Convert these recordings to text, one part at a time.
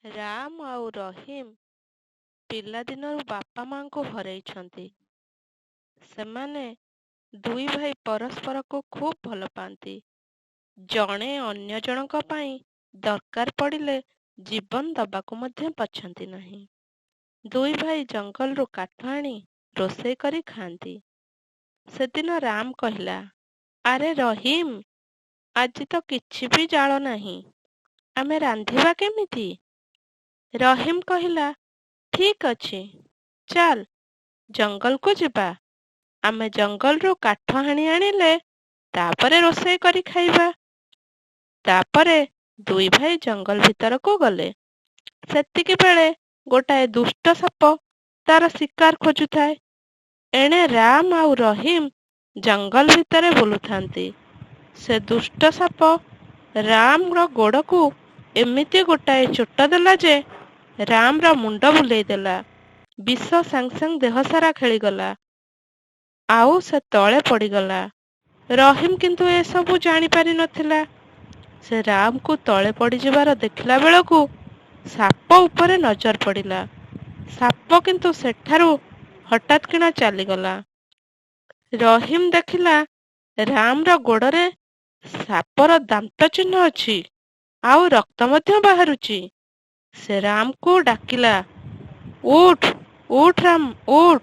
ରାମ ଆଉ ରହିମ ପିଲାଦିନରୁ ବାପା ମାଙ୍କୁ ହରେଇଛନ୍ତି। ସେମାନେ ଦୁଇ ଭାଇ ପରସ୍ପରକୁ ଖୁବ୍ ଭଲ ପାଆନ୍ତି। ଜଣେ ଅନ୍ୟ ଜଣଙ୍କ ପାଇଁ ଦରକାର ପଡ଼ିଲେ ଜୀବନ ଦବାକୁ ମଧ୍ୟ ପଛନ୍ତି ନାହିଁ। ଦୁଇ ଭାଇ ଜଙ୍ଗଲରୁ କାଠ ଆଣି ରୋଷେଇ କରି ଖାଆନ୍ତି। ସେଦିନ ରାମ କହିଲା, ଆରେ ରହିମ, ଆଜି ତ କିଛି ବି ଜାଳ ନାହିଁ, ଆମେ ରାନ୍ଧିବା କେମିତି? ରହିମ କହିଲା, ଠିକ୍ ଅଛି, ଚାଲ ଜଙ୍ଗଲକୁ ଯିବା। ଆମେ ଜଙ୍ଗଲରୁ କାଠ ହାଣି ଆଣିଲେ ତାପରେ ରୋଷେଇ କରି ଖାଇବା। ତାପରେ ଦୁଇ ଭାଇ ଜଙ୍ଗଲ ଭିତରକୁ ଗଲେ। ସେତିକି ବେଳେ ଗୋଟାଏ ଦୁଷ୍ଟ ସାପ ତାର ଶିକାର ଖୋଜୁଥାଏ। ଏଣେ ରାମ ଆଉ ରହିମ ଜଙ୍ଗଲ ଭିତରେ ବୁଲୁଥାନ୍ତି। ସେ ଦୁଷ୍ଟ ସାପ ରାମର ଗୋଡ଼କୁ ଏମିତି ଗୋଟାଏ ଚୋଟ ଦେଲା ଯେ ରାମର ମୁଣ୍ଡ ବୁଲେଇ ଦେଲା। ବିଷ ସାଙ୍ଗେ ସାଙ୍ଗେ ଦେହ ସାରା ଖେଳିଗଲା। ଆଉ ସେ ତଳେ ପଡ଼ିଗଲା। ରହିମ କିନ୍ତୁ ଏସବୁ ଜାଣିପାରି ନଥିଲା। ସେ ରାମକୁ ତଳେ ପଡ଼ିଯିବାର ଦେଖିଲା ବେଳକୁ ସାପ ଉପରେ ନଜର ପଡ଼ିଲା। ସାପ କିନ୍ତୁ ସେଠାରୁ ହଠାତ୍ କିନା ଚାଲିଗଲା। ରହିମ ଦେଖିଲା ରାମର ଗୋଡ଼ରେ ସାପର ଦାନ୍ତ ଚିହ୍ନ ଅଛି, ଆଉ ରକ୍ତ ମଧ୍ୟ ବାହାରୁଛି। ସେ ରାମକୁ ଡାକିଲା, ଉଠ, ଉଠ ରାମ, ଉଠ।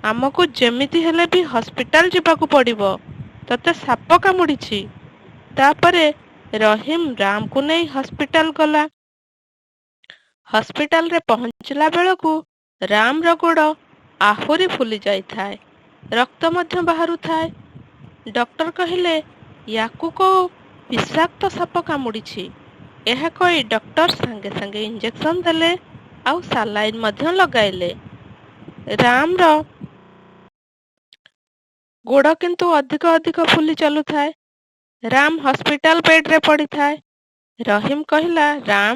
ଆମକୁ ଯେମିତି ହେଲେ ବି ହସ୍ପିଟାଲ ଯିବାକୁ ପଡ଼ିବ। ତତେ ସାପ କାମୁଡ଼ିଛି। ତାପରେ ରହିମ ରାମକୁ ନେଇ ହସ୍ପିଟାଲ ଗଲା। ହସ୍ପିଟାଲରେ ପହଞ୍ଚିଲା ବେଳକୁ ରାମର ଗୋଡ଼ ଆହୁରି ଫୁଲି ଯାଇଥାଏ। ରକ୍ତ ମଧ୍ୟ ବାହାରୁଥାଏ। ଡକ୍ଟର କହିଲେ, ୟାକୁ କୋଉ ବିଷାକ୍ତ ସାପ କାମୁଡ଼ିଛି। ଏହା କହି ଡକ୍ଟର ସାଙ୍ଗେ ସାଙ୍ଗେ ଇଞ୍ଜେକ୍ସନ ଦେଲେ ଆଉ ସାଲାଇନ୍ ମଧ୍ୟ ଲଗାଇଲେ। ରାମର ଗୋଡ଼ କିନ୍ତୁ ଅଧିକ ଅଧିକ ଫୁଲି ଚାଲୁଥାଏ। ରାମ ହସ୍ପିଟାଲ ବେଡ୍ରେ ପଡ଼ିଥାଏ। ରହିମ କହିଲା, ରାମ,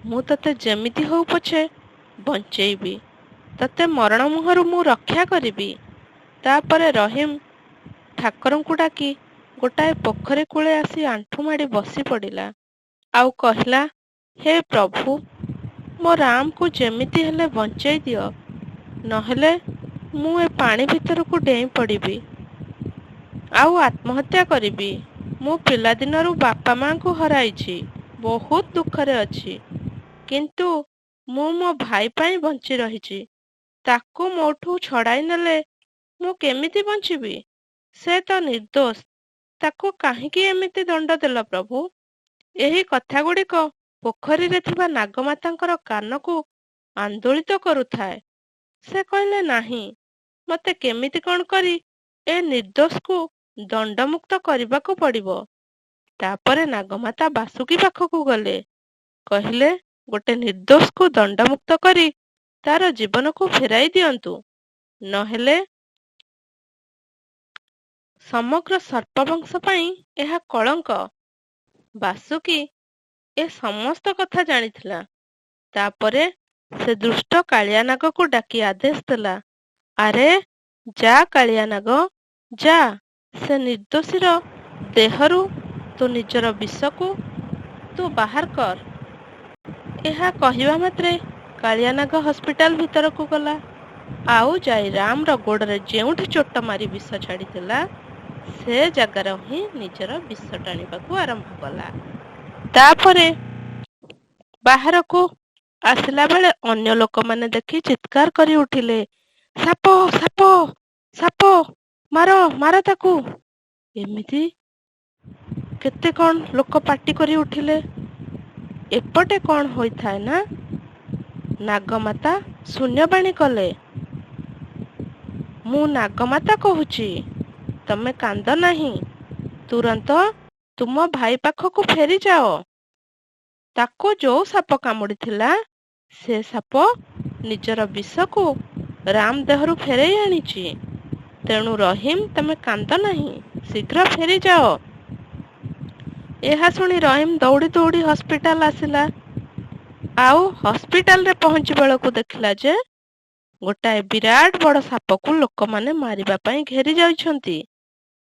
ମୁଁ ତତେ ଯେମିତି ହଉ ପଛେ ବଞ୍ଚେଇବି। ତତେ ମରଣ ମୁହଁରୁ ମୁଁ ରକ୍ଷା କରିବି। ତାପରେ ରହିମ ଠାକୁରଙ୍କୁ ଡାକି ଗୋଟାଏ ପୋଖରୀ କୂଳେ ଆସି ଆଣ୍ଠୁ ମାଡ଼ି ବସି ପଡ଼ିଲା। ଆଉ କହିଲା, ହେ ପ୍ରଭୁ, ମୋ ରାମକୁ ଯେମିତି ହେଲେ ବଞ୍ଚେଇ ଦିଅ, ନହେଲେ ମୁଁ ଏ ପାଣି ଭିତରକୁ ଡେଇଁ ପଡ଼ିବି ଆଉ ଆତ୍ମହତ୍ୟା କରିବି। ମୁଁ ପିଲାଦିନରୁ ବାପା ମାଙ୍କୁ ହରାଇଛି, ବହୁତ ଦୁଃଖରେ ଅଛି। କିନ୍ତୁ ମୁଁ ମୋ ଭାଇ ପାଇଁ ବଞ୍ଚି ରହିଛି। ତାକୁ ମୋଠୁ ଛଡ଼ାଇ ନେଲେ ମୁଁ କେମିତି ବଞ୍ଚିବି? ସେ ତ ନିର୍ଦ୍ଦୋଷ। ତାକୁ କାହିଁକି ଏମିତି ଦଣ୍ଡ ଦେଲ ପ୍ରଭୁ? ଏହି କଥାଗୁଡ଼ିକ ପୋଖରୀରେ ଥିବା ନାଗମାତାଙ୍କର କାନକୁ ଆନ୍ଦୋଳିତ କରୁଥାଏ। ସେ କହିଲେ, ନାହିଁ, ମୋତେ କେମିତି କ'ଣ କରି ଏ ନିର୍ଦ୍ଦୋଷକୁ ଦଣ୍ଡମୁକ୍ତ କରିବାକୁ ପଡ଼ିବ। ତାପରେ ନାଗମାତା ବାସୁକି ପାଖକୁ ଗଲେ। କହିଲେ, ଗୋଟେ ନିର୍ଦ୍ଦୋଷକୁ ଦଣ୍ଡମୁକ୍ତ କରି ତାର ଜୀବନକୁ ଫେରାଇ ଦିଅନ୍ତୁ, ନହେଲେ ସମଗ୍ର ସର୍ପବଂଶ ପାଇଁ ଏହା କଳଙ୍କ। ବାସୁକି ଏ ସମସ୍ତ କଥା ଜାଣିଥିଲା। ତାପରେ ସେ ଦୁଷ୍ଟ କାଳିଆ ନାଗକୁ ଡାକି ଆଦେଶ ଦେଲା, ଆରେ ଯା କାଳିଆ ନାଗ, ଯା, ସେ ନିର୍ଦ୍ଦୋଷୀର ଦେହରୁ ତୁ ନିଜର ବିଷକୁ ତୁ ବାହାର କର। ଏହା କହିବା ମାତ୍ରେ କାଳିଆ ନାଗ ହସ୍ପିଟାଲ ଭିତରକୁ ଗଲା। ଆଉ ଯାଇ ରାମର ଗୋଡ଼ରେ ଯେଉଁଠି ଚୋଟ ମାରି ବିଷ ଛାଡ଼ିଥିଲା, ସେ ଜାଗାରେ ହିଁ ନିଜର ବିଷ ଟାଣିବାକୁ ଆରମ୍ଭ କଲା। ତାପରେ ବାହାରକୁ ଆସିଲା ବେଳେ ଅନ୍ୟ ଲୋକମାନେ ଦେଖି ଚିତ୍କାର କରି ଉଠିଲେ, ସାପ, ସାପ, ସାପ, ମାର, ମାର ତାକୁ। ଏମିତି କେତେ କ'ଣ ଲୋକ ପାଟି କରି ଉଠିଲେ। ଏପଟେ କ'ଣ ହୋଇଥାଏ ନା, ନାଗମାତା ଶୂନ୍ୟବାଣୀ କଲେ, ମୁଁ ନାଗମାତା କହୁଛି, ତମେ କାନ୍ଦ ନାହିଁ। ତୁରନ୍ତ ତୁମ ଭାଇ ପାଖକୁ ଫେରିଯାଅ। ତାକୁ ଯୋଉ ସାପ କାମୁଡ଼ିଥିଲା, ସେ ସାପ ନିଜର ବିଷକୁ ରାମ ଦେହରୁ ଫେରାଇ ଆଣିଛି। ତେଣୁ ରହିମ, ତମେ କାନ୍ଦ ନାହିଁ, ଶୀଘ୍ର ଫେରିଯାଅ। ଏହା ଶୁଣି ରହିମ ଦୌଡ଼ି ଦୌଡ଼ି ହସ୍ପିଟାଲ ଆସିଲା। ଆଉ ହସ୍ପିଟାଲରେ ପହଞ୍ଚି ବେଳକୁ ଦେଖିଲା ଯେ ଗୋଟାଏ ବିରାଟ ବଡ଼ ସାପକୁ ଲୋକମାନେ ମାରିବା ପାଇଁ ଘେରି ଯାଇଛନ୍ତି।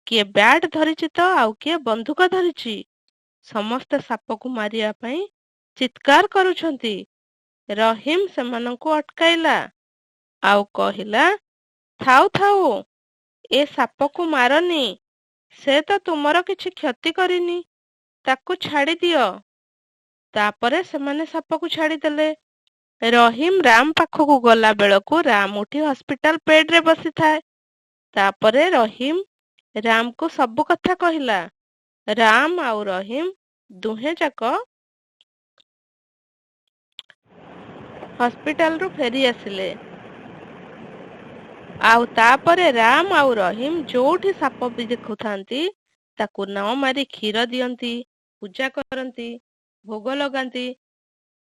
କିଏ ବ୍ୟାଟ୍ ଧରିଛି ତ ଆଉ କିଏ ବନ୍ଧୁକ ଧରିଛି। ସମସ୍ତେ ସାପକୁ ମାରିବା ପାଇଁ ଚିତ୍କାର କରୁଛନ୍ତି। ରହିମ ସେମାନଙ୍କୁ ଅଟକାଇଲା ଆଉ କହିଲା, ଥାଉ ଥାଉ, ଏ ସାପକୁ ମାରନି। ସେ ତ ତୁମର କିଛି କ୍ଷତି କରିନି। ତାକୁ ଛାଡ଼ି ଦିଅ। ତାପରେ ସେମାନେ ସାପକୁ ଛାଡ଼ିଦେଲେ। ରହିମ ରାମ ପାଖକୁ ଗଲା ବେଳକୁ ରାମ ଉଠି ହସ୍ପିଟାଲ ବେଡରେ ବସିଥାଏ। ତାପରେ ରହିମ ରାମକୁ ସବୁ କଥା କହିଲା। ରାମ ଆଉ ରହିମ ଦୁହେଁ ଯାକ ହସ୍ପିଟାଲରୁ ଫେରି ଆସିଲେ। ଆଉ ତାପରେ ରାମ ଆଉ ରହିମ ଯୋଉଠି ସାପ ବି ଦେଖୁଥାନ୍ତି ତାକୁ ନ ମାରି କ୍ଷୀର ଦିଅନ୍ତି, ପୂଜା କରନ୍ତି, ଭୋଗ ଲଗାନ୍ତି।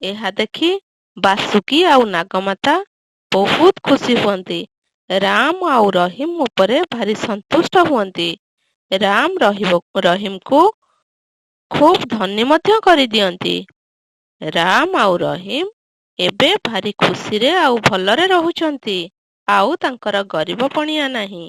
ଏହା ଦେଖି ବାସୁକି ଆଉ ନାଗମାତା ବହୁତ ଖୁସି ହୁଅନ୍ତି। ରାମ ଆଉ ରହିମ ଉପରେ ଭାରି ସନ୍ତୁଷ୍ଟ ହୁଅନ୍ତି। ରାମ ରହିମକୁ ଖୁବ୍ ଧନୀ ମଧ୍ୟ କରିଦିଅନ୍ତି। ରାମ ଆଉ ରହିମ ଏବେ ଭାରି ଖୁସିରେ ଆଉ ଭଲରେ ରହୁଛନ୍ତି। ଆଉ ତାଙ୍କର ଗରିବ ପଣିଆ ନାହିଁ।